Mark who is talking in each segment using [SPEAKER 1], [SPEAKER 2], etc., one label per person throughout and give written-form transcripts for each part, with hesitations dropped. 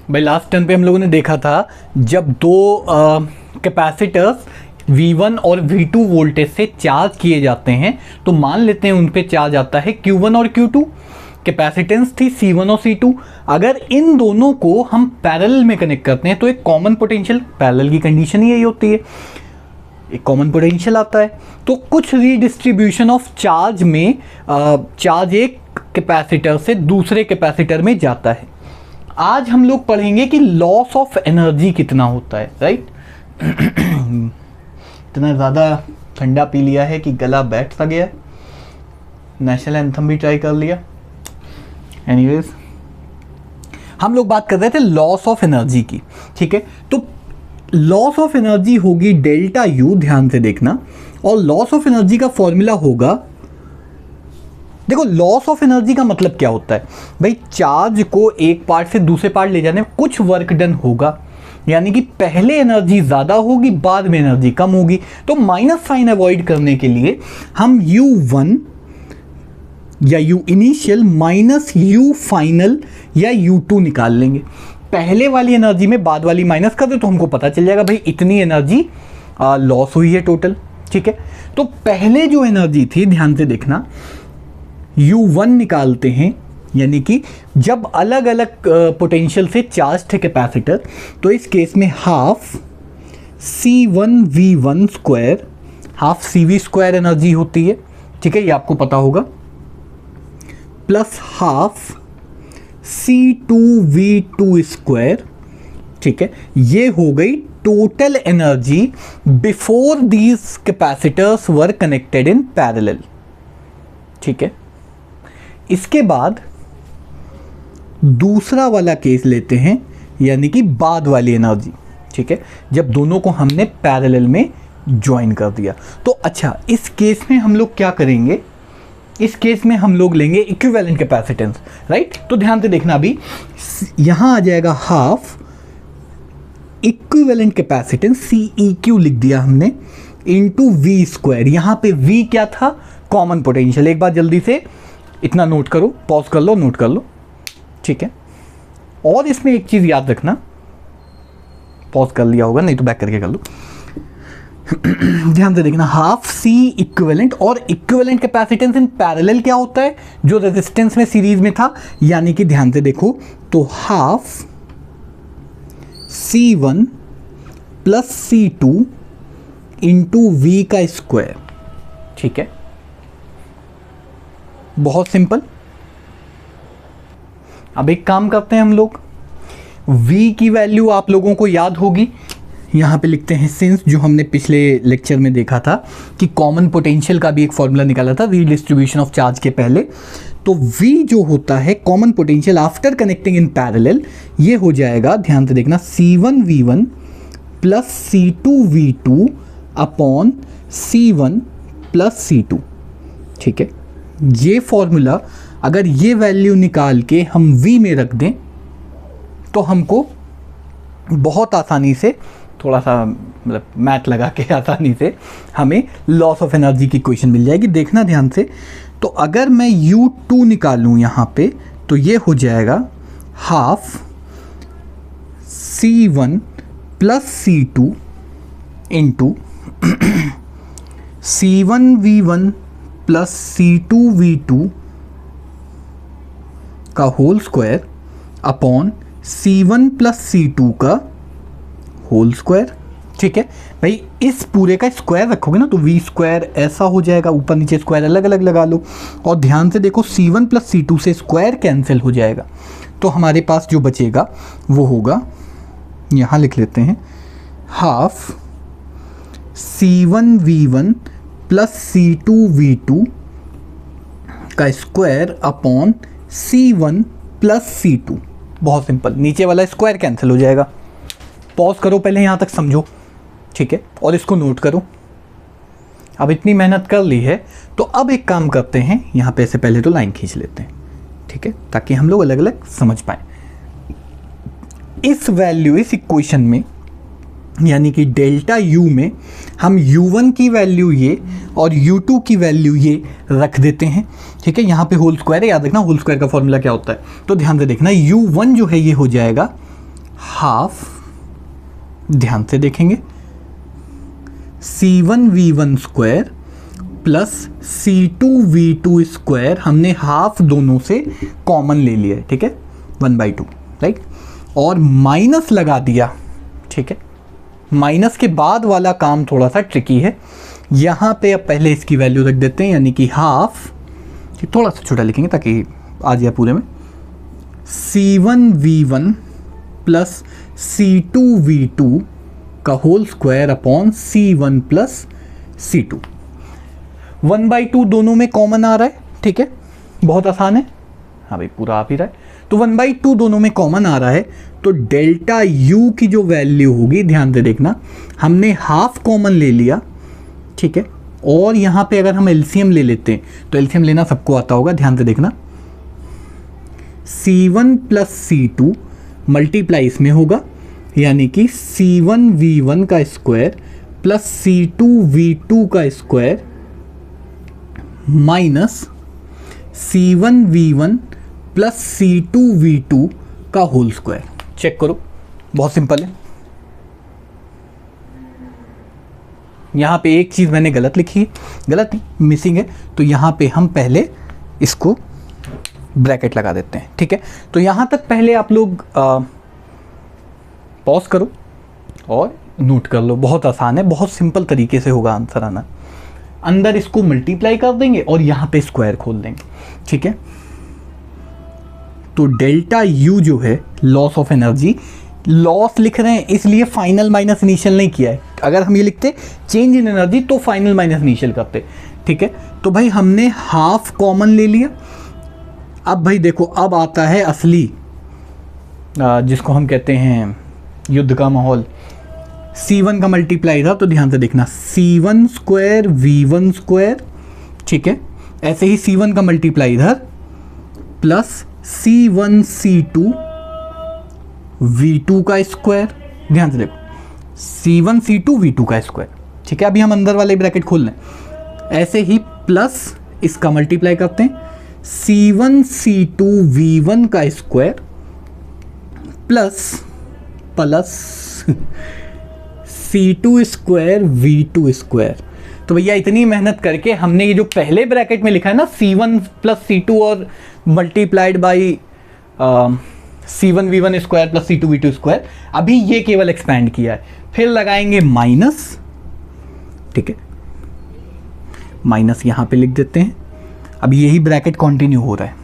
[SPEAKER 1] भाई last turn पे हम लोगों ने देखा था जब दो कैपेसिटर्स V1 और V2 वोल्टेज से चार्ज किए जाते हैं तो मान लेते हैं उन पे चार्ज आता है Q1 और Q2। कैपेसिटेंस थी C1 और C2। अगर इन दोनों को हम पैरेलल में कनेक्ट करते हैं तो एक कॉमन पोटेंशियल, पैरेलल की कंडीशन ही यही होती है, एक कॉमन पोटेंशियल आता है। तो कुछ रीडिस्ट्रीब्यूशन ऑफ चार्ज में चार्ज एक कैपेसिटर से दूसरे कैपेसिटर में जाता है। आज हम लोग पढ़ेंगे कि लॉस ऑफ एनर्जी कितना होता है, राइट। इतना ज़्यादा ठंडा पी लिया है कि गला बैठ सा गया है। नेशनल एंथम भी ट्राई कर लिया। एनीवेज, हम लोग बात कर रहे थे लॉस ऑफ एनर्जी की, ठीक है। तो लॉस ऑफ एनर्जी होगी डेल्टा यू, ध्यान से देखना। और लॉस ऑफ एनर्जी का फॉर्मूला होगा, देखो लॉस ऑफ एनर्जी का मतलब क्या होता है भाई, चार्ज को एक पार्ट से दूसरे पार्ट ले जाने में कुछ वर्क डन होगा, यानी कि पहले एनर्जी ज़्यादा होगी, बाद में एनर्जी कम होगी। तो माइनस साइन अवॉइड करने के लिए हम U1 या U initial minus U final या U2 निकाल लेंगे। पहले वाली एनर्जी में बाद वाली माइनस कर दो तो हमको पता चल जाएगा भाई इतनी एनर्जी लॉस हुई है टोटल, ठीक है। तो पहले जो एनर्जी थी, ध्यान से देखना, U1 निकालते हैं, यानी कि जब अलग अलग पोटेंशियल से चार्ज थे कैपेसिटर, तो इस केस में half C1V1 square, half CV square energy होती है, ठीक है, ये आपको पता होगा, प्लस हाफ C2V2 स्क्वायर, ठीक है। ये हो गई total energy before these capacitors were connected in parallel, ठीक है। इसके बाद दूसरा वाला केस लेते हैं, यानी कि बाद वाली एनर्जी, ठीक है, जब दोनों को हमने पैरेलल में ज्वाइन कर दिया। तो अच्छा, इस केस में हम लोग क्या करेंगे, इस केस में हम लोग लेंगे इक्विवेलेंट कैपेसिटेंस, राइट। तो ध्यान से देखना, अभी यहां आ जाएगा हाफ इक्विवेलेंट कैपेसिटेंस, CEQ लिख दिया हमने, इनटू V स्क्वायर। यहां पे V क्या था, कॉमन पोटेंशियल। एक बार जल्दी से इतना नोट करो, पॉज कर लो, नोट कर लो, ठीक है। और इसमें एक चीज याद रखना, पॉज कर लिया होगा, नहीं तो बैक करके कर लो। ध्यान से देखना, हाफ C इक्विवेलेंट, और इक्विवेलेंट कैपेसिटेंस इन पैरेलल क्या होता है, जो रेजिस्टेंस में सीरीज में था, यानी कि ध्यान से देखो, तो half C1 plus C2 into V का स्क्वायर, ठीक है। बहुत सिंपल। अब एक काम करते हैं हम लोग, V की वैल्यू आप लोगों को याद होगी, यहाँ पे लिखते हैं सिंस, जो हमने पिछले लेक्चर में देखा था कि कॉमन पोटेंशियल का भी एक फॉर्मूला निकाला था रीडिस्ट्रीब्यूशन ऑफ चार्ज के पहले। तो V जो होता है common potential after connecting in parallel, ये हो जाएगा, ध्यान से देखना, C1V1 plus C2V2 upon C1 plus C2, ठीक है। ये फॉर्मूला अगर ये वैल्यू निकाल के हम V में रख दें तो हमको बहुत आसानी से, थोड़ा सा मतलब मैथ लगा के आसानी से हमें लॉस ऑफ एनर्जी की इक्वेशन मिल जाएगी। देखना ध्यान से, तो अगर मैं U2 निकालूं यहाँ पे, तो ये हो जाएगा half C1 plus C2 into C1V1 plus C2V2 का whole square upon C1 plus C2 का होल स्क्वायर, ठीक है भाई। इस पूरे का स्क्वायर रखोगे ना तो V स्क्वायर ऐसा हो जाएगा, ऊपर नीचे स्क्वायर अलग अलग लगा लो, और ध्यान से देखो C1 प्लस C2 से स्क्वायर कैंसिल हो जाएगा, तो हमारे पास जो बचेगा वो होगा, यहाँ लिख लेते हैं, हाफ C1V1 प्लस C2V2 का square upon C1 plus C2। बहुत सिंपल, नीचे वाला स्क्वायर कैंसिल हो जाएगा। पॉज करो, पहले यहाँ तक समझो, ठीक है, और इसको नोट करो। अब इतनी मेहनत कर ली है तो अब एक काम करते हैं, यहाँ पे से पहले तो लाइन खींच लेते हैं, ठीक है, ताकि हम लोग अलग अलग समझ पाए। इस वैल्यू, इस इक्वेशन में, यानी कि डेल्टा U में हम U1 की वैल्यू ये और U2 की वैल्यू ये रख देते हैं, ठीक है। यहाँ पे होल स्क्वायर है, याद रखना होल स्क्वायर का फॉर्मूला क्या होता है। तो ध्यान से देखना, U1 जो है ये हो जाएगा हाफ, ध्यान से देखेंगे, C1V1 square plus C2V2 square, हमने हाफ दोनों से कॉमन ले लिया है, ठीक है, 1/2, राइट, और माइनस लगा दिया, ठीक है। माइनस के बाद वाला काम थोड़ा सा ट्रिकी है, यहाँ पे अब पहले इसकी वैल्यू रख देते हैं, यानी कि हाफ, थोड़ा सा छोटा लिखेंगे ताकि आ जाए पूरे में, C1V1 प्लस C2V2 का whole square upon C1 plus C2। 1/2 दोनों में कॉमन आ रहा है, ठीक है, बहुत आसान है, हाँ भाई पूरा आ ही रहा है, तो 1/2 दोनों में कॉमन आ रहा है, तो डेल्टा U की जो वैल्यू होगी, ध्यान से देखना, हमने हाफ कॉमन ले लिया, ठीक है, और यहाँ पे अगर हम एलसीएम ले लेते हैं, तो एलसीएम लेना सबको आता होगा, ध्यान से देखना, C1 प्लस C2 मल्टीप्लाई इसमें होगा, यानी कि C1V1 का स्क्वायर प्लस C2V2 का square minus C1V1 plus C2V2 का होल स्क्वायर। चेक करो, बहुत सिंपल है। यहाँ पे एक चीज़ मैंने गलत लिखी है, गलत नहीं, मिसिंग है, तो यहाँ पे हम पहले इसको ब्रैकेट लगा देते हैं, ठीक है। तो यहाँ तक पहले आप लोग पॉज करो और नोट कर लो, बहुत आसान है, बहुत सिंपल तरीके से होगा आंसर आना। अंदर इसको मल्टीप्लाई कर देंगे और यहाँ पे स्क्वायर खोल देंगे, ठीक है। तो डेल्टा U जो है लॉस ऑफ एनर्जी, लॉस लिख रहे हैं इसलिए फाइनल माइनस इनिशियल नहीं किया है, अगर हम ये लिखते चेंज इन एनर्जी तो फाइनल माइनस इनिशियल करते, ठीक है। तो भाई हमने हाफ कॉमन ले लिया, अब भाई देखो अब आता है असली जिसको हम कहते हैं युद्ध का माहौल। C1 का मल्टीप्लाई था, तो ध्यान से देखना, C1 स्क्वायर V1 स्क्वायर, ठीक है, ऐसे ही C1 का मल्टीप्लाई इधर प्लस C1 C2 V2 का स्क्वायर, ध्यान से देखो, C1 C2 V2 का स्क्वायर, ठीक है। अभी हम अंदर वाले ब्रैकेट खोल लें, ऐसे ही प्लस इसका मल्टीप्लाई करते हैं, C1 C2 V1 का square plus C2 square V2 square. तो भैया इतनी मेहनत करके हमने ये जो पहले ब्रैकेट में लिखा है ना C1 प्लस C2 और multiplied by C1 V1 square plus C2 V2 square, अभी ये केवल एक्सपैंड किया है, फिर लगाएंगे माइनस, ठीक है, माइनस यहाँ पे लिख देते हैं। अब यही ब्रैकेट कंटिन्यू हो रहा है,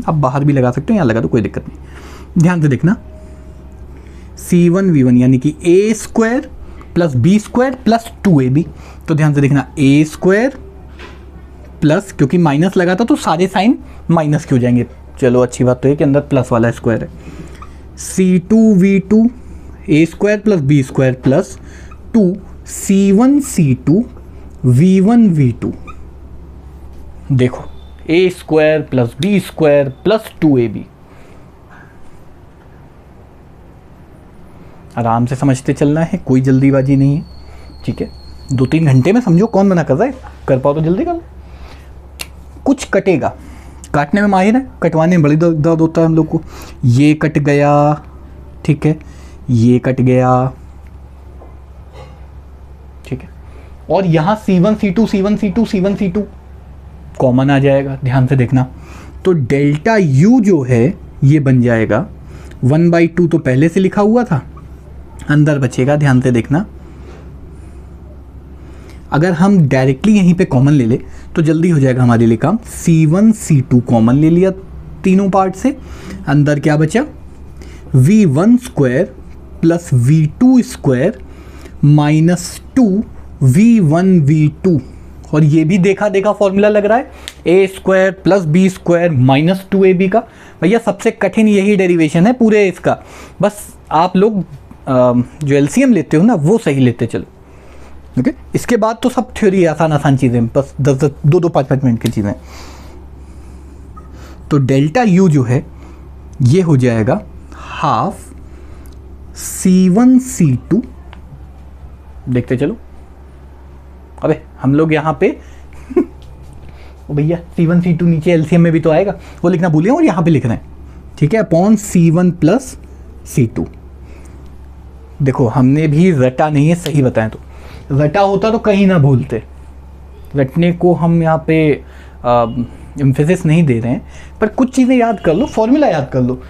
[SPEAKER 1] अब बाहर भी लगा सकते हो, यहाँ लगा दो, कोई दिक्कत नहीं। ध्यान से देखना, C1 V1 यानी कि A square plus B square plus 2AB, तो ध्यान से देखना A स्क्वायर प्लस, क्योंकि माइनस लगा था तो सारे साइन माइनस के हो जाएंगे, चलो अच्छी बात तो है कि अंदर प्लस वाला स्क्वायर है, C2V2 A square plus B square plus 2 C1 C2 V1 V2, देखो A square plus B square plus 2AB, आराम से समझते चलना है, कोई जल्दीबाजी नहीं है, ठीक है। 2-3 घंटे में समझो, कौन मना कर रहा है, कर पाओ तो जल्दी कर लो। कुछ कटेगा, काटने में माहिर है, कटवाने में बड़ी दर्द होता है हम लोग को, ये कट गया, ठीक है, ये कट गया, ठीक है, और यहाँ C1 C2 C1 C2 C1 C2 common आ जाएगा, ध्यान से देखना। तो डेल्टा U जो है ये बन जाएगा 1/2, तो पहले से लिखा हुआ था, अंदर बचेगा, ध्यान से देखना। अगर हम डायरेक्टली यहीं पे कॉमन ले ले तो जल्दी हो जाएगा हमारे लिए काम। C1 C2 कॉमन ले लिया तीनों पार्ट से, अंदर क्या बचा, V1 square plus V2 square minus 2 V1 V2, और ये भी देखा देखा फॉर्मूला लग रहा है, A square plus B square minus 2AB का। भैया सबसे कठिन यही डेरिवेशन है पूरे इसका, बस आप लोग जो एलसीएम लेते हो ना वो सही लेते चलो, ओके। इसके बाद तो सब थ्योरी आसान आसान चीज़ें, बस 2-5 मिनट की चीज़ें। तो डेल्टा U जो है ये हो जाएगा हाफ C1 C2, देखते चलो, अबे हम लोग यहाँ पे ओ भैया C1 C2 नीचे एलसीएम में भी तो आएगा, वो लिखना भूलिए और यहाँ पे लिख रहे हैं, ठीक है, अपॉन C1 प्लस C2, देखो हमने भी रटा नहीं है, सही बताएं तो रटा होता तो कहीं ना भूलते, रटने को हम यहाँ पे एम्फेसिस नहीं दे रहे हैं, पर कुछ चीज़ें याद कर लो, फॉर्मूला याद कर लो।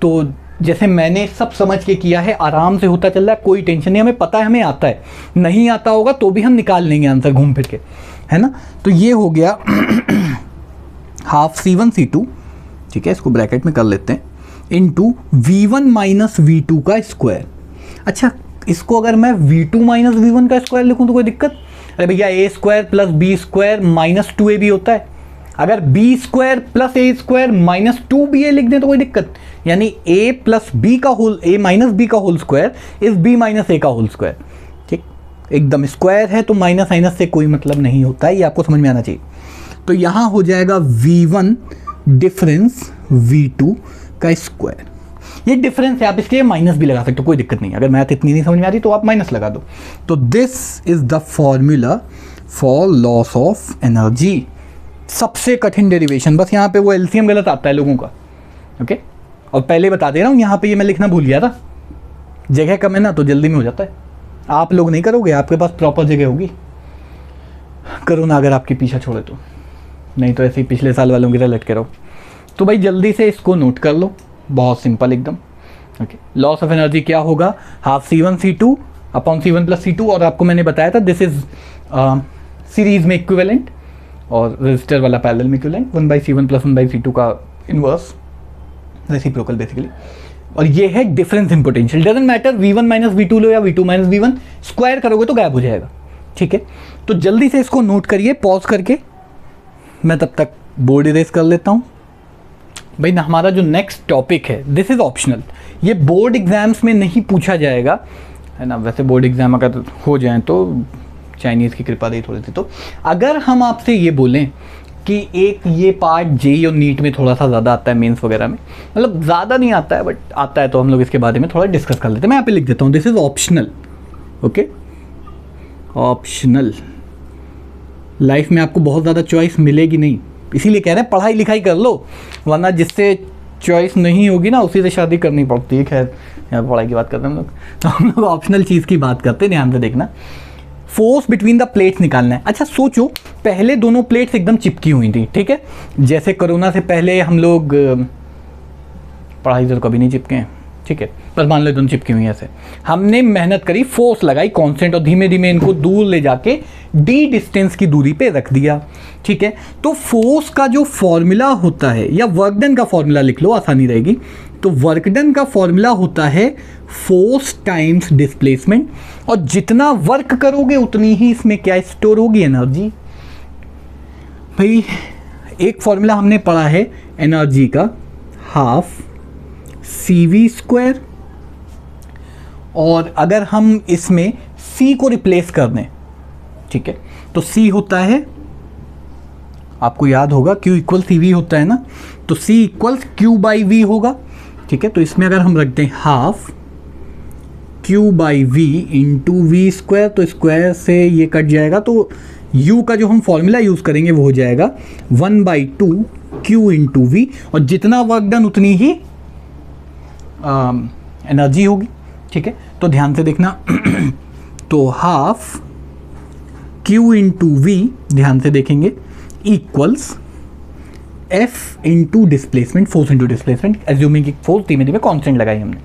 [SPEAKER 1] तो जैसे मैंने सब समझ के किया है, आराम से होता चल रहा है, कोई टेंशन नहीं, हमें पता है, हमें आता है, नहीं आता होगा तो भी हम निकाल लेंगे आंसर घूम फिर के, है ना। तो ये हो गया हाफ C1 C2, ठीक है, इसको ब्रैकेट में कर लेते हैं, इनटू V1 माइनस V2 का स्क्वायर। अच्छा, इसको अगर मैं V2 माइनस V1 का स्क्वायर लिखूं तो कोई दिक्कत? अरे भैया a square plus b square minus 2ab होता है, अगर b square plus a square minus 2ba लिख दें तो कोई दिक्कत? यानी a प्लस बी का होल, a माइनस बी का whole square is b minus a का होल स्क्वायर, ठीक, एकदम स्क्वायर है तो माइनस माइनस से कोई मतलब नहीं होता है, ये आपको समझ में आना चाहिए। तो यहाँ हो जाएगा V1 डिफरेंस V2 का स्क्वायर, ये डिफरेंस है, आप इसके माइनस भी लगा सकते हो, कोई दिक्कत नहीं। अगर मैथ इतनी नहीं समझ में आ रही तो आप माइनस लगा दो। तो this is the formula for loss of energy. सबसे कठिन डेरिवेशन, बस यहाँ पे वो एलसीएम गलत आता है लोगों का, ओके। और पहले बता दे रहा हूँ, यहाँ पे ये मैं लिखना भूल गया था, जगह कम है ना तो जल्दी में हो जाता है। आप लोग नहीं करोगे, आपके पास प्रॉपर जगह होगी, करो ना अगर आपके पीछा छोड़े तो, नहीं तो ऐसे ही पिछले साल वालों की तरह लटके रहो। तो भाई जल्दी से इसको नोट कर लो, बहुत सिंपल एकदम, ओके। लॉस ऑफ एनर्जी क्या होगा? Half C1 C2 upon C1 plus C2, और आपको मैंने बताया था दिस इज सीरीज में इक्विवेलेंट और रजिस्टर वाला पैरेलल में इक्विवेलेंट, 1/C1 प्लस 1/C2 का इनवर्स रेसिप्रोकल बेसिकली। और ये है difference in potential, doesn't matter V1 minus V2 लो या V2 माइनस V1, स्क्वायर करोगे तो गायब हो जाएगा, ठीक है। तो जल्दी से इसको नोट करिए पॉज करके, मैं तब तक बोर्ड इरेज कर लेता हूँ। भाई ना, हमारा जो नेक्स्ट टॉपिक है दिस इज़ ऑप्शनल, ये बोर्ड एग्जाम्स में नहीं पूछा जाएगा, है ना। वैसे बोर्ड एग्जाम अगर हो जाए तो चाइनीज़ की कृपा रही थोड़ी सी। तो अगर हम आपसे ये बोलें कि एक ये पार्ट जेई और नीट में थोड़ा सा ज़्यादा आता है, मेंस वगैरह में, मतलब ज़्यादा नहीं आता है बट आता है, तो हम लोग इसके बारे में थोड़ा डिस्कस कर लेते हैं। मैं यहाँ पे लिख देता हूँ this is optional, okay, optional. Life में आपको बहुत ज़्यादा चॉइस मिलेगी नहीं, इसीलिए कह रहे हैं पढ़ाई लिखाई कर लो, वरना जिससे चॉइस नहीं होगी ना उसी से शादी करनी पड़ती है। खैर यहाँ पढ़ाई की बात करते हैं हम लोग, तो हम लोग ऑप्शनल चीज़ की बात करते हैं, ध्यान से देखना। फोर्स बिटवीन द प्लेट्स निकालना है। अच्छा सोचो, पहले दोनों प्लेट्स एकदम चिपकी हुई थी, ठीक है, जैसे कोरोना से पहले हम लोग, पढ़ाई से तो कभी नहीं चिपके हैं, ठीक है, पर मान लो दोनों चिपकी हुई ऐसे, हमने मेहनत करी, फोर्स लगाई कांस्टेंट, और धीमे धीमे इनको दूर ले जाके डी डिस्टेंस की दूरी पे रख दिया, ठीक है। तो फोर्स का जो फॉर्मूला होता है, या वर्क डन का फॉर्मूला लिख लो, आसानी रहेगी। तो वर्क डन का फॉर्मूला होता है फोर्स टाइम्स डिस्प्लेसमेंट, और जितना वर्क करोगे उतनी ही इसमें क्या स्टोर होगी? एनर्जी। भाई एक फॉर्मूला हमने पढ़ा है एनर्जी का, हाफ CV स्क्वायर, और अगर हम इसमें C को रिप्लेस कर दें, ठीक है, तो C होता है, आपको याद होगा Q इक्वल CV होता है ना, तो C इक्वल्स Q/V होगा, ठीक है। तो इसमें अगर हम रख दें half Q/V into V square, तो स्क्वायर से ये कट जाएगा, तो U का जो हम फॉर्मूला यूज़ करेंगे वो हो जाएगा 1/2 Q इंटू V, और जितना वर्क डन उतनी ही एनर्जी होगी, ठीक है। तो ध्यान से देखना तो हाफ Q इंटू V, ध्यान से देखेंगे, equals F into displacement, force into displacement, assuming force धीमे धीमे कांस्टेंट लगाई हमने,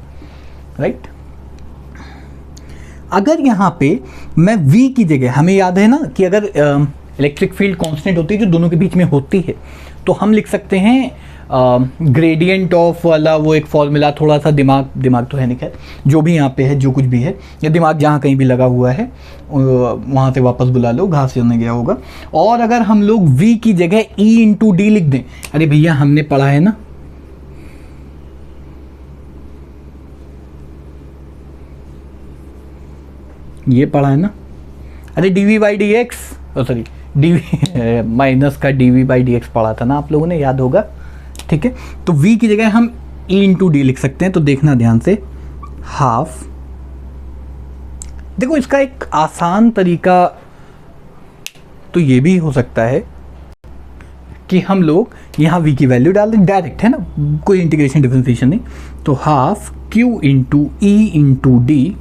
[SPEAKER 1] राइट। अगर यहाँ पे मैं V की जगह, हमें याद है ना कि अगर इलेक्ट्रिक फील्ड कांस्टेंट होती है जो दोनों के बीच में होती है, तो हम लिख सकते हैं ग्रेडियंट ऑफ वाला वो एक फॉर्मूला, थोड़ा सा दिमाग तो है नहीं, खैर जो भी यहाँ पे है, जो कुछ भी है, या दिमाग जहाँ कहीं भी लगा हुआ है वहाँ से वापस बुला लो, घास चलने गया होगा। और अगर हम लोग V की जगह E इंटू डी लिख दें, अरे भैया हमने पढ़ा है ना, ये पढ़ा है ना, अरे dV/dx, सॉरी dV माइनस का dV/dx पढ़ा था ना आप लोगों ने, याद होगा, ठीक है। तो V की जगह हम E इंटू डी लिख सकते हैं, तो देखना ध्यान से, हाफ, देखो इसका एक आसान तरीका तो ये भी हो सकता है कि हम लोग यहाँ V की वैल्यू डाल दें, डायरेक्ट है ना, कोई इंटीग्रेशन डिफरेंशिएशन नहीं। तो half Q into E into D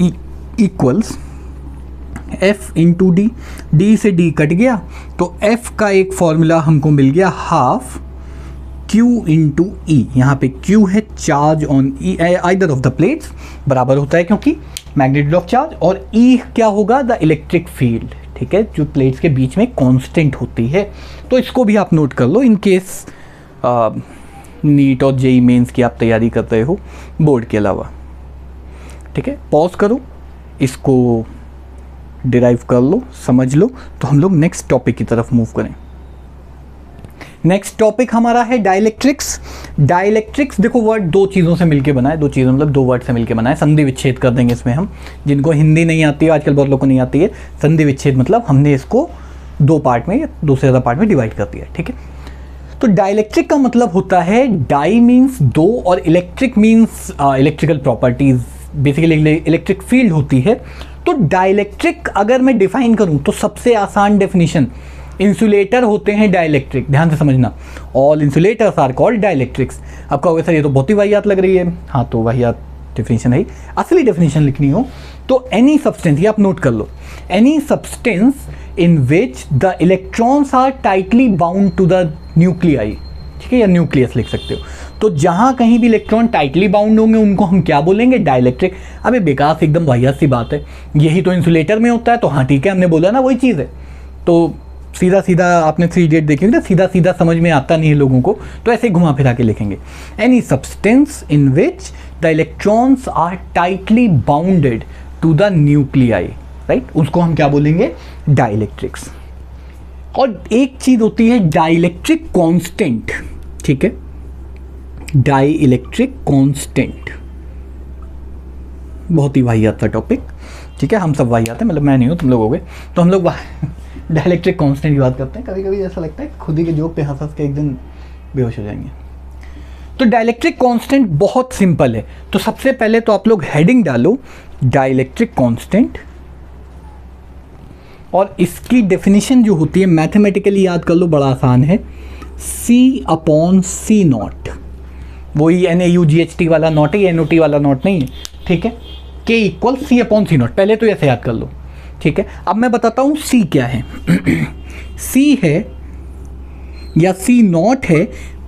[SPEAKER 1] equals F into D, D से डी कट गया तो F का एक फॉर्मूला हमको मिल गया हाफ Q इंटू ई। यहाँ पे Q है charge on E either of the plates, बराबर होता है क्योंकि मैग्नीट्यूड ऑफ चार्ज, और E क्या होगा, द इलेक्ट्रिक फील्ड, ठीक है, जो प्लेट्स के बीच में कांस्टेंट होती है। तो इसको भी आप नोट कर लो इन केस नीट और जेई मेंस की आप तैयारी कर रहे हो बोर्ड के अलावा, ठीक है। पॉज करो, इसको डिराइव कर लो, समझ लो, तो हम लोग नेक्स्ट टॉपिक की तरफ मूव करें। नेक्स्ट टॉपिक हमारा है डाइलेक्ट्रिक्स। डाइलेक्ट्रिक्स देखो वर्ड दो चीज़ों से मिलके बना है, दो चीज़ों मतलब दो वर्ड से मिलके बना है। संधि विच्छेद कर देंगे इसमें हम, जिनको हिंदी नहीं आती है, आजकल बहुत लोगों को नहीं आती है। संधि विच्छेद मतलब हमने इसको दो पार्ट में या दो से ज़्यादा पार्ट में डिवाइड कर दिया, ठीक है। तो डाइलेक्ट्रिक का मतलब होता है, डाई मीन्स दो और electric means electrical properties, basically electric field होती है। तो डाइलेक्ट्रिक अगर मैं डिफाइन करूं तो सबसे आसान डेफिनेशन, इंसुलेटर होते हैं डाइलेक्ट्रिक, ध्यान से समझना, all insulators are called dielectrics. आप कहोगे सर ये तो बहुत ही वाहियात लग रही है, हाँ तो वाहियात डेफिनेशन है। असली डेफिनेशन लिखनी हो तो एनी सब्सटेंस, ये आप नोट कर लो, any substance in which the electrons are tightly bound to the nuclei, ठीक है, या न्यूक्लियस लिख सकते हो। तो जहाँ कहीं भी इलेक्ट्रॉन टाइटली बाउंड होंगे उनको हम क्या बोलेंगे, डाइलेक्ट्रिक। अबे बेकार से एकदम वाहियात सी बात है, यही तो इंसुलेटर में होता है। तो हाँ ठीक है, हमने बोला ना वही चीज़ है। तो सीधा सीधा आपने 3 इडियट देखी ना, सीधा सीधा समझ में आता नहीं है लोगों को, तो ऐसे घुमा फिरा के लिखेंगे, any substance in which the electrons are tightly bounded to the nuclei, right, उसको हम क्या बोलेंगे, डाइलेक्ट्रिक्स। और एक चीज़ होती है डाइलेक्ट्रिक कांस्टेंट, ठीक है, डाई इलेक्ट्रिक कांस्टेंट, बहुत ही वाहियात था टॉपिक, ठीक है, हम सब वाहियात हैं, मतलब मैं नहीं हूँ, तुम लोग हो गए। तो हम लोग डाइलेक्ट्रिक कांस्टेंट की बात करते हैं। कभी कभी ऐसा लगता है खुद ही के जोक पे हंस के एक दिन बेहोश हो जाएंगे। तो डाइलेक्ट्रिक कांस्टेंट बहुत सिंपल है। तो सबसे पहले तो आप लोग हेडिंग डालो डाइलेक्ट्रिक कांस्टेंट, और इसकी डेफिनेशन जो होती है मैथमेटिकली याद कर लो, बड़ा आसान है, C/C0, वही NaUGHT वाला नॉट है, NOT वाला नॉट नहीं है, ठीक है। K = C/C0, पहले तो ऐसे याद कर लो, ठीक है। अब मैं बताता हूँ C क्या है। C है या C0 है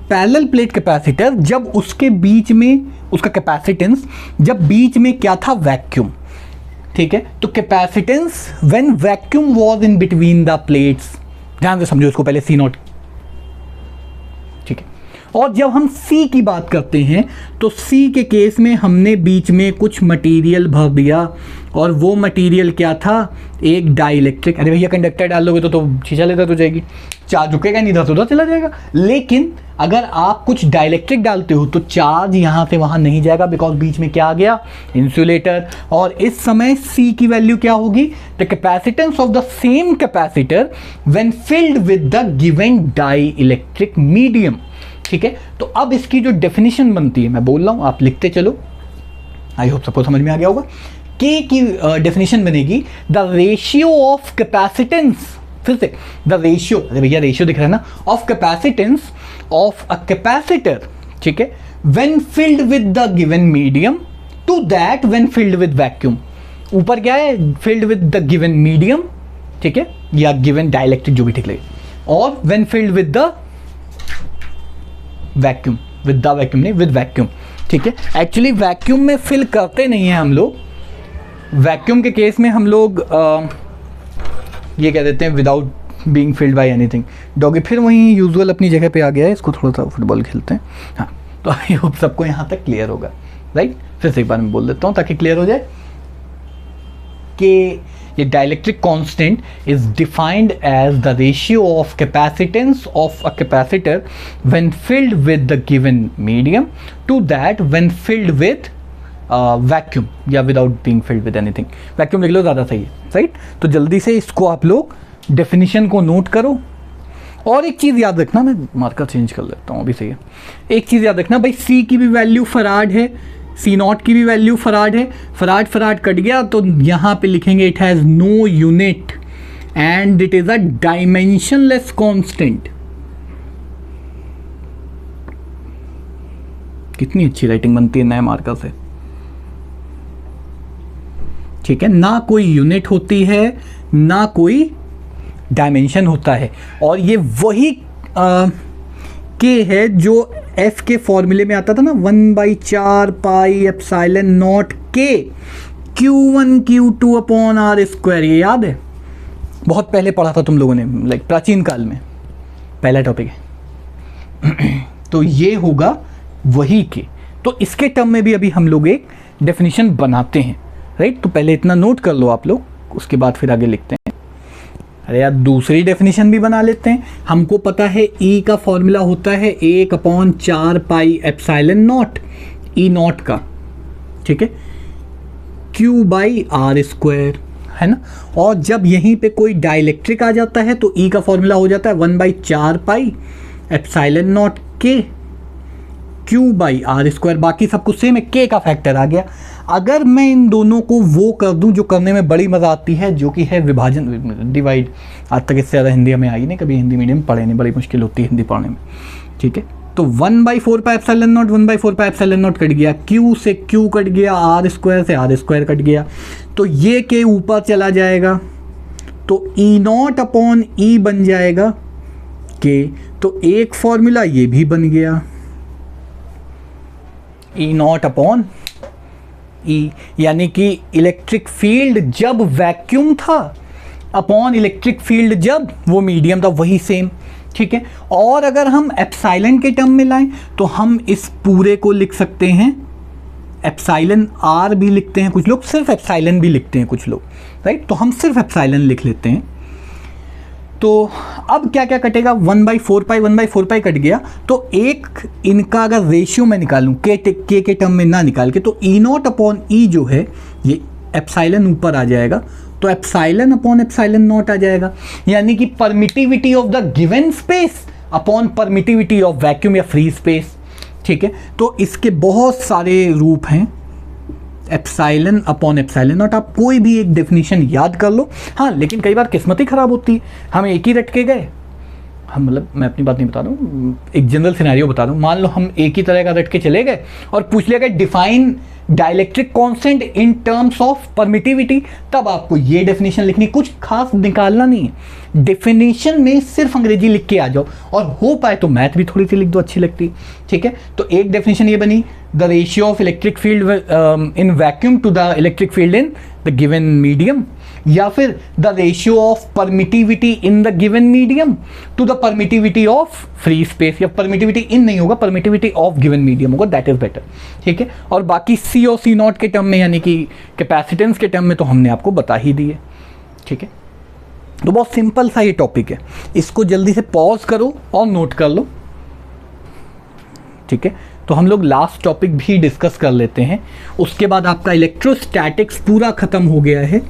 [SPEAKER 1] पैरेलल प्लेट कैपेसिटर, जब उसके बीच में उसका कैपेसिटेंस, जब बीच में क्या था, वैक्यूम, ठीक है। तो capacitance when vacuum was in between the plates, ध्यान से समझो इसको, पहले C0, ठीक है। और जब हम C की बात करते हैं तो C के केस में हमने बीच में कुछ मटेरियल भर दिया, और वो मटेरियल क्या था, एक डाइलेक्ट्रिक। अरे भैया कंडक्टर डाल दोगे तो शीशा लेकर तो जाएगी, चार्ज रुकेगा नहीं, इधर से उधर चला जाएगा। लेकिन अगर आप कुछ डाइलेक्ट्रिक डालते हो तो चार्ज यहाँ से वहाँ नहीं जाएगा, बिकॉज बीच में क्या आ गया, इंसुलेटर। और इस समय C की वैल्यू क्या होगी, the capacitance of the same capacitor when filled with the given dielectric medium, ठीक है। तो अब इसकी जो डेफिनेशन बनती है, मैं बोल रहा हूँ, आप लिखते चलो, आई होप सबको समझ में आ गया होगा। K की डेफिनेशन बनेगी द रेशियो ऑफ कैपेसिटेंस, फिर से द रेशियो, अरे भैया रेशियो दिख रहा है ना, of capacitance of a capacitor, ठीक है, when filled with the given medium to that when filled with vacuum. ऊपर क्या है, filled with the given medium, ठीक है, या गिवन डाइलेक्ट्रिक, जो भी ठीक लगे, और when filled with the vacuum, with the vacuum नहीं, विद वैक्यूम, ठीक है। एक्चुअली वैक्यूम में फिल करते नहीं हैं हम लोग, वैक्यूम के केस में हम लोग ये कह देते हैं without being filled by anything. Doggy फिर वहीं यूजुअल अपनी जगह पे आ गया है, इसको थोड़ा सा फुटबॉल खेलते हैं। हाँ, तो आई होप सबको यहाँ तक क्लियर होगा, राइट। फिर से एक बार मैं बोल देता हूँ ताकि क्लियर हो जाए कि ये dielectric constant is defined as the ratio of capacitance of a capacitor when filled with the given medium to that when filled with vacuum या without being filled with anything. Vacuum लिख लो, ज़्यादा सही है, राइट। तो जल्दी से इसको आप लोग डेफिनेशन को नोट करो। और एक चीज़ याद रखना, मैं मार्कर चेंज कर लेता हूँ, अभी सही है। एक चीज़ याद रखना भाई, C की भी वैल्यू फराड है, C0 की भी वैल्यू फराड है। फराड फराड कट गया तो यहाँ पे लिखेंगे it has no unit and it is a dimensionless constant. कितनी अच्छी राइटिंग बनती है नए मार्कर से। ठीक है, ना कोई यूनिट होती है ना कोई डायमेंशन होता है, और ये वही के है जो एफ के फॉर्मूले में आता था ना, 1/4 पाई एप्सिलॉन नॉट के Q1 Q2 upon are square. ये याद है, बहुत पहले पढ़ा था तुम लोगों ने, लाइक प्राचीन काल में, पहला टॉपिक है। तो ये होगा वही के। तो इसके टर्म में भी अभी हम लोग एक डेफिनेशन बनाते हैं, राइट। तो पहले इतना नोट कर लो आप लोग, उसके बाद फिर आगे लिखते हैं। अरे यार, दूसरी डेफिनेशन भी बना लेते हैं। हमको पता है E का फॉर्मूला होता है 1/4 pi epsilon not, E not का, ठीक है, Q/r स्क्वायर, है ना। और जब यहीं पे कोई डाइलेक्ट्रिक आ जाता है तो E का फॉर्मूला हो जाता है 1/4 पाई एप्सिलॉन नॉट के Q/r स्क्वायर। बाकी सब कुछ सेम है, K का फैक्टर आ गया। अगर मैं इन दोनों को वो कर दूं जो करने में बड़ी मज़ा आती है, जो कि है विभाजन, डिवाइड। आज तक इससे ज़्यादा हिंदी हमें आई नहीं, कभी हिंदी मीडियम पढ़े नहीं, बड़ी मुश्किल होती है हिंदी पढ़ने में, ठीक है। तो 1/4 pi epsilon not, 1/4 pi epsilon not cut गया, Q से Q कट गया, R स्क्वायर से R स्क्वायर कट गया, तो ये के ऊपर चला जाएगा, तो E नॉट अपॉन E बन जाएगा के। तो एक फॉर्मूला ये भी बन गया, E नॉट अपॉन E, यानी कि इलेक्ट्रिक फील्ड जब वैक्यूम था अपॉन इलेक्ट्रिक फील्ड जब वो मीडियम था, वही सेम, ठीक है। और अगर हम एप्सिलॉन के टर्म में लाएं तो हम इस पूरे को लिख सकते हैं एप्सिलॉन R भी लिखते हैं कुछ लोग, सिर्फ एप्सिलॉन भी लिखते हैं कुछ लोग, राइट। तो हम सिर्फ एप्सिलॉन लिख लेते हैं। तो अब क्या क्या कटेगा, 1/4 पाई कट गया। तो एक इनका अगर रेशियो मैं निकालूं के के टर्म में ना निकाल के, तो E नॉट अपॉन E जो है ये एप्सिलॉन ऊपर आ जाएगा, तो एप्सिलॉन अपॉन एप्सिलॉन नॉट आ जाएगा, यानी कि permittivity of the given space upon permittivity of vacuum या फ्री स्पेस, ठीक है। तो इसके बहुत सारे रूप हैं, एप्सिलॉन अपॉन एप्सिलॉन नॉट। आप कोई भी एक डेफिनेशन याद कर लो। हाँ, लेकिन कई बार किस्मत ही ख़राब होती है, हम एक ही रट के गए। हम, मतलब मैं अपनी बात नहीं बता रहा हूँ, एक जनरल सिनेरियो बता रहा हूँ। मान लो हम एक ही तरह का रट के चले गए और पूछ लिया गया define dielectric constant in terms of permittivity, तब आपको ये डेफिनेशन लिखनी, कुछ खास निकालना नहीं है। डेफिनेशन में सिर्फ अंग्रेजी लिख के आ जाओ, और हो पाए तो मैथ भी थोड़ी सी लिख दो, अच्छी लगती, ठीक है। तो एक डेफिनेशन ये बनी, the ratio of electric field in vacuum to the electric field in the given medium, या फिर the ratio of permittivity in the given medium to the permittivity of free space, या परमिटिविटी इन नहीं होगा, permittivity of given medium होगा, that is better, ठीक है। और बाकी C और C नॉट के टर्म में, यानी कि कैपेसिटेंस के टर्म में, तो हमने आपको बता ही दिए, ठीक है। तो बहुत सिंपल सा ये टॉपिक है, इसको जल्दी से पॉज करो और नोट कर लो, ठीक है। तो हम लोग लास्ट टॉपिक भी डिस्कस कर लेते हैं, उसके बाद आपका इलेक्ट्रोस्टैटिक्स पूरा ख़त्म हो गया है,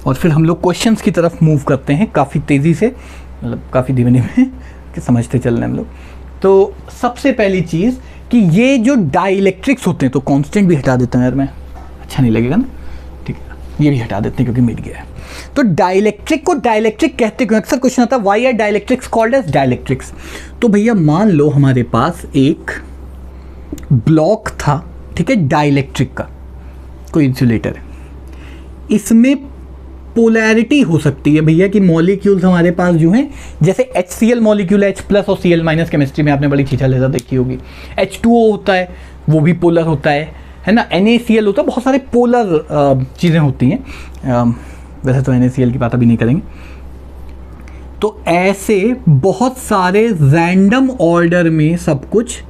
[SPEAKER 1] और फिर हम लोग क्वेश्चंस की तरफ मूव करते हैं काफ़ी तेज़ी से, मतलब काफ़ी धीमे धीमे कि समझते चल रहे हैं हम लोग। तो सबसे पहली चीज़ कि ये जो डाइलेक्ट्रिक्स होते हैं, तो कांस्टेंट भी हटा देता हूँ यार मैं, अच्छा नहीं लगेगा ना, ठीक है, ये भी हटा देते हैं क्योंकि मिट गया है। तो डाइलेक्ट्रिक को डाइलेक्ट्रिक कहते क्यों, अक्सर क्वेश्चन आता है why are dielectrics called as dielectrics. तो भैया मान लो हमारे पास एक ब्लॉक था, ठीक है, डाइलेक्ट्रिक का, कोई इंसुलेटर है, इसमें पोलैरिटी हो सकती है भैया कि मॉलिक्यूल्स हमारे पास जो हैं, जैसे HCl मॉलिक्यूल है, H+ और Cl- केमिस्ट्री में आपने बड़ी छीछा लेता देखी होगी। H2O होता है, वो भी पोलर होता है ना। NaCl होता है, बहुत सारे पोलर चीज़ें होती हैं। वैसे तो NaCl की बात अभी नहीं करेंगे। तो ऐसे बहुत सारे रैंडम ऑर्डर में सब कुछ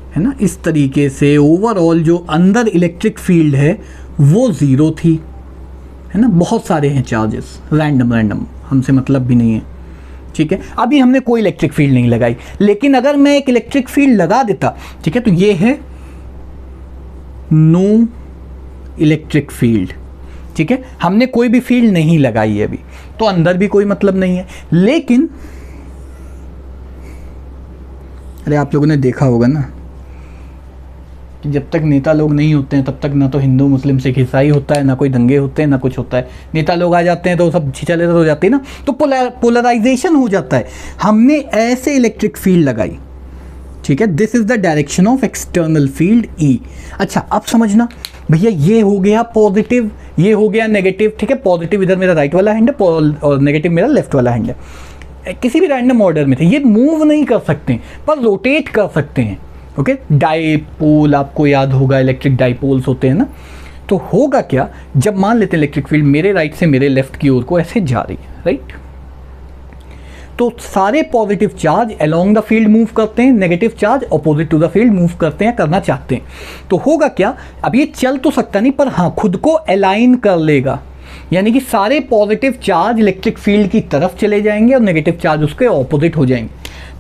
[SPEAKER 1] है ना, इस तरीके से ओवरऑल जो अंदर इलेक्ट्रिक फील्ड है वो ज़ीरो थी, है ना। बहुत सारे हैं चार्जेस, रैंडम हमसे मतलब भी नहीं है, ठीक है। अभी हमने कोई इलेक्ट्रिक फील्ड नहीं लगाई, लेकिन अगर मैं एक इलेक्ट्रिक फील्ड लगा देता, ठीक है, तो ये है नो इलेक्ट्रिक फील्ड, ठीक है। हमने कोई भी फील्ड नहीं लगाई है अभी, तो अंदर भी कोई मतलब नहीं है। लेकिन अरे आप लोगों ने देखा होगा ना कि जब तक नेता लोग नहीं होते हैं तब तक ना तो हिंदू मुस्लिम सिख ईसाई होता है, ना कोई दंगे होते हैं, ना कुछ होता है। नेता लोग आ जाते हैं तो सब छिछले हो जाती है ना, तो पोलराइजेशन हो जाता है। हमने ऐसे इलेक्ट्रिक फील्ड लगाई, ठीक है, this is the direction of external field E. अच्छा अब समझना भैया, ये हो गया पॉजिटिव, ये हो गया नेगेटिव, ठीक है, पॉजिटिव इधर मेरा राइट वाला हैंड है और नेगेटिव मेरा लेफ्ट वाला हैंड है, किसी भी रैंडम ऑर्डर में थे, ये मूव नहीं कर सकते पर रोटेट कर सकते हैं। ओके, डाइपोल आपको याद होगा, इलेक्ट्रिक डाइपोल्स होते हैं ना, तो होगा क्या, जब मान लेते हैं इलेक्ट्रिक फील्ड मेरे राइट से मेरे लेफ्ट की ओर को ऐसे जा रही है, राइट, तो सारे positive charge along the field move करते हैं, negative charge opposite to the field move करते हैं, करना चाहते हैं। तो होगा क्या, अब ये चल तो सकता नहीं पर हाँ खुद को अलाइन कर लेगा, यानी कि सारे पॉजिटिव चार्ज इलेक्ट्रिक फील्ड की तरफ चले जाएंगे और नेगेटिव चार्ज उसके ऑपोजिट हो जाएंगे।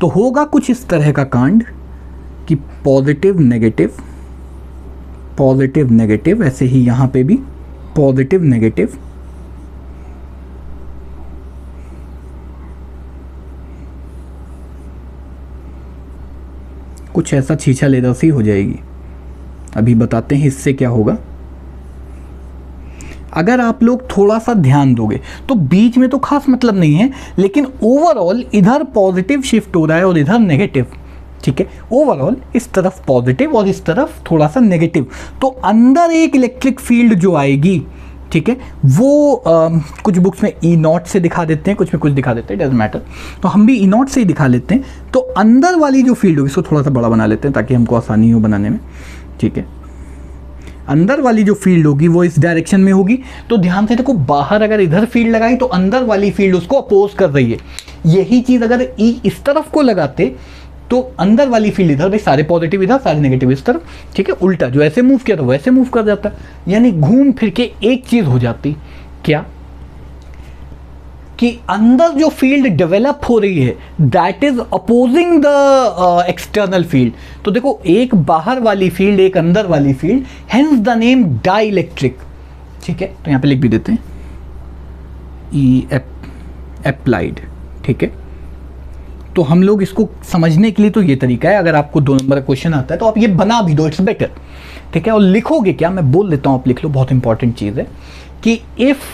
[SPEAKER 1] तो होगा कुछ इस तरह का कांड कि पॉजिटिव नेगेटिव, ऐसे ही यहाँ पे भी पॉजिटिव नेगेटिव, कुछ ऐसा छीछा लेदर सी हो जाएगी। अभी बताते हैं इससे क्या होगा। अगर आप लोग थोड़ा सा ध्यान दोगे तो बीच में तो खास मतलब नहीं है, लेकिन ओवरऑल इधर पॉजिटिव शिफ्ट हो रहा है और इधर नेगेटिव, ठीक है, ओवरऑल इस तरफ पॉजिटिव और इस तरफ थोड़ा सा नेगेटिव, तो अंदर एक इलेक्ट्रिक फील्ड जो आएगी, ठीक है, वो कुछ बुक्स में ई नॉट से दिखा देते हैं, कुछ में कुछ दिखा देते हैं, डजंट मैटर, तो हम भी ई नॉट से ही दिखा लेते हैं। तो अंदर वाली जो फील्ड होगी, इसको थोड़ा सा बड़ा बना लेते हैं ताकि हमको आसानी हो बनाने में, ठीक है, अंदर वाली जो फील्ड होगी वो इस डायरेक्शन में होगी। तो ध्यान से देखो, बाहर अगर इधर फील्ड लगाई तो अंदर वाली फील्ड उसको अपोज कर रही है। यही चीज़ अगर ई इस तरफ को लगाते तो अंदर वाली फील्ड इधर, भाई सारे पॉजिटिव इधर सारे नेगेटिव इस तरफ, ठीक है, उल्टा जो ऐसे मूव किया तो वैसे मूव कर जाता, यानी घूम फिर के एक चीज़ हो जाती, क्या कि अंदर जो फील्ड डेवलप हो रही है that is opposing the external field. तो देखो, एक बाहर वाली फील्ड, एक अंदर वाली field, hence the name dielectric, ठीक है, तो यहाँ पे लिख भी देते हैं ई एप्लाइड, ठीक है। तो हम लोग इसको समझने के लिए तो ये तरीका है, अगर आपको 2 नंबर का क्वेश्चन आता है तो आप ये बना भी दो, इट्स बेटर, ठीक है। और लिखोगे क्या, मैं बोल देता हूँ, आप लिख लो, बहुत इंपॉर्टेंट चीज़ है कि इफ़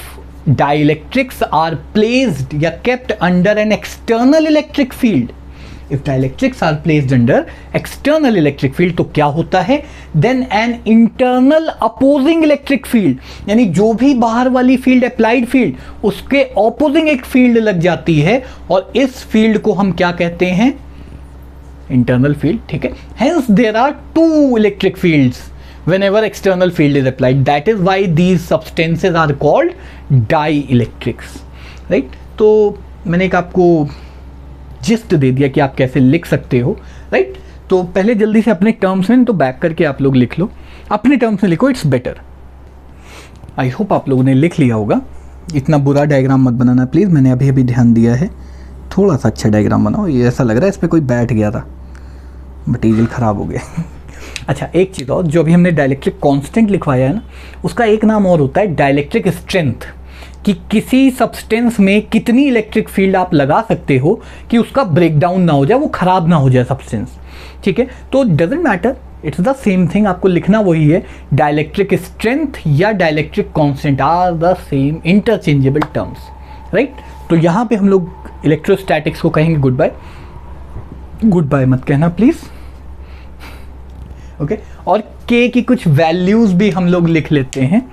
[SPEAKER 1] dielectrics are placed या kept under an external electric field, if dielectrics are placed under external electric field तो क्या होता है, then an internal opposing electric field, यानी जो भी बाहर वाली फील्ड अप्लाइड फील्ड उसके ऑपोजिंग एक फील्ड लग जाती है और इस फील्ड को हम क्या कहते हैं, इंटरनल फील्ड, ठीक है। hence there are 2 electric fields whenever external field is applied, that is why these substances are called dielectrics, right। तो मैंने एक आपको जिस्ट दे दिया कि आप कैसे लिख सकते हो, राइट। तो पहले जल्दी से अपने टर्म्स में, तो बैक करके आप लोग लिख लो, अपने टर्म्स में लिखो, इट्स बेटर। आई होप आप लोगों ने लिख लिया होगा। इतना बुरा डायग्राम मत बनाना प्लीज़, मैंने अभी अभी ध्यान दिया है, थोड़ा सा अच्छा डायग्राम बनाओ। ये ऐसा लग रहा है इस पर कोई बैठ गया था, मटीरियल ख़राब हो गया। अच्छा, एक चीज़ और, जो अभी हमने डाइलेक्ट्रिक कांस्टेंट लिखवाया है ना, उसका एक नाम और होता है डाइलेक्ट्रिक स्ट्रेंथ, कि किसी सब्सटेंस में कितनी इलेक्ट्रिक फील्ड आप लगा सकते हो कि उसका ब्रेकडाउन ना हो जाए, वो ख़राब ना हो जाए सब्सटेंस, ठीक है। तो doesn't matter, it's the same thing, आपको लिखना वही है, डाइलेक्ट्रिक स्ट्रेंथ या dielectric constant are the same interchangeable terms, right. तो यहाँ पे हम लोग इलेक्ट्रोस्टैटिक्स को कहेंगे गुड बाय, गुड बाय मत कहना प्लीज़, ओके। और के की कुछ वैल्यूज़ भी हम लोग लिख लेते हैं।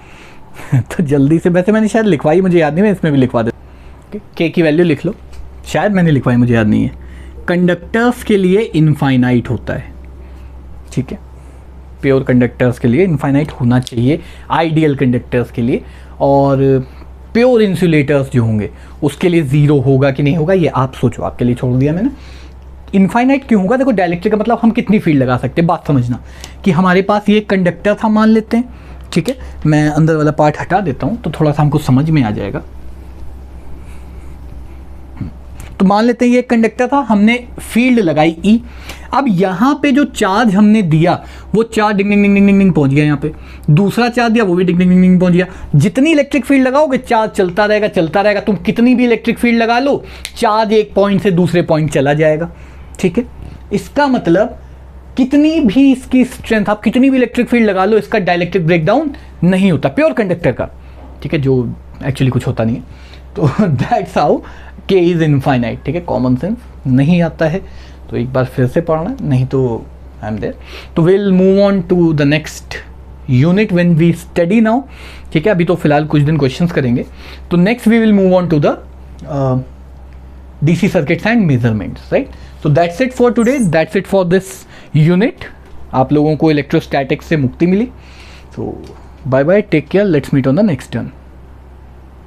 [SPEAKER 1] तो जल्दी से, वैसे मैंने शायद लिखवाई, मुझे याद नहीं, मैं इसमें भी लिखवा देता। के की वैल्यू लिख लो, शायद मैंने लिखवाई, मुझे याद नहीं है। कंडक्टर्स के लिए इनफाइनाइट होता है, ठीक है, प्योर कंडक्टर्स के लिए इनफाइनाइट होना चाहिए, आइडियल कंडक्टर्स के लिए। और प्योर इंसुलेटर्स जो होंगे उसके लिए 0 होगा कि नहीं होगा, ये आप सोचो, आपके लिए छोड़ दिया मैंने। इनफाइनाइट क्यों होगा, देखो डाइलेक्ट्रिक का मतलब हम कितनी फील्ड लगा सकते हैं, बात समझना कि हमारे पास ये कंडक्टर था मान लेते हैं, ठीक है। मैं अंदर वाला पार्ट हटा देता हूँ तो थोड़ा सा हमको समझ में आ जाएगा। तो मान लेते हैं ये कंडक्टर था, हमने फील्ड लगाई ई। अब यहाँ पे जो चार्ज हमने दिया वो चार्ज डिंग डिंग डिंग डिंग डिंग पहुँच गया, यहाँ पे दूसरा चार्ज दिया वो भी डिंग डिंग डिंग डिंग पहुँच गया। जितनी इलेक्ट्रिक फील्ड लगाओगे चार्ज चलता रहेगा चलता रहेगा, तुम कितनी भी इलेक्ट्रिक फील्ड लगा लो चार्ज एक पॉइंट से दूसरे पॉइंट चला जाएगा, ठीक है। इसका मतलब कितनी भी इसकी स्ट्रेंथ, आप कितनी भी इलेक्ट्रिक फील्ड लगा लो, इसका डाइलेक्ट्रिक ब्रेकडाउन नहीं होता प्योर कंडक्टर का, ठीक है, जो एक्चुअली कुछ होता नहीं है। तो दैट्स हाउ के इज़ इनफाइनाइट, ठीक है, कॉमन सेंस नहीं आता है तो एक बार फिर से पढ़ना, नहीं तो आई एम देयर। तो will move on to the next unit when we study now, ठीक है। अभी तो फिलहाल कुछ दिन क्वेश्चंस करेंगे। तो next we will move on to the DC circuits and measurements, right? So that's it for today, that's it for this unit. आप लोगों को इलेक्ट्रोस्टैटिक्स से मुक्ति मिली। So bye bye, take care, let's meet on the next one.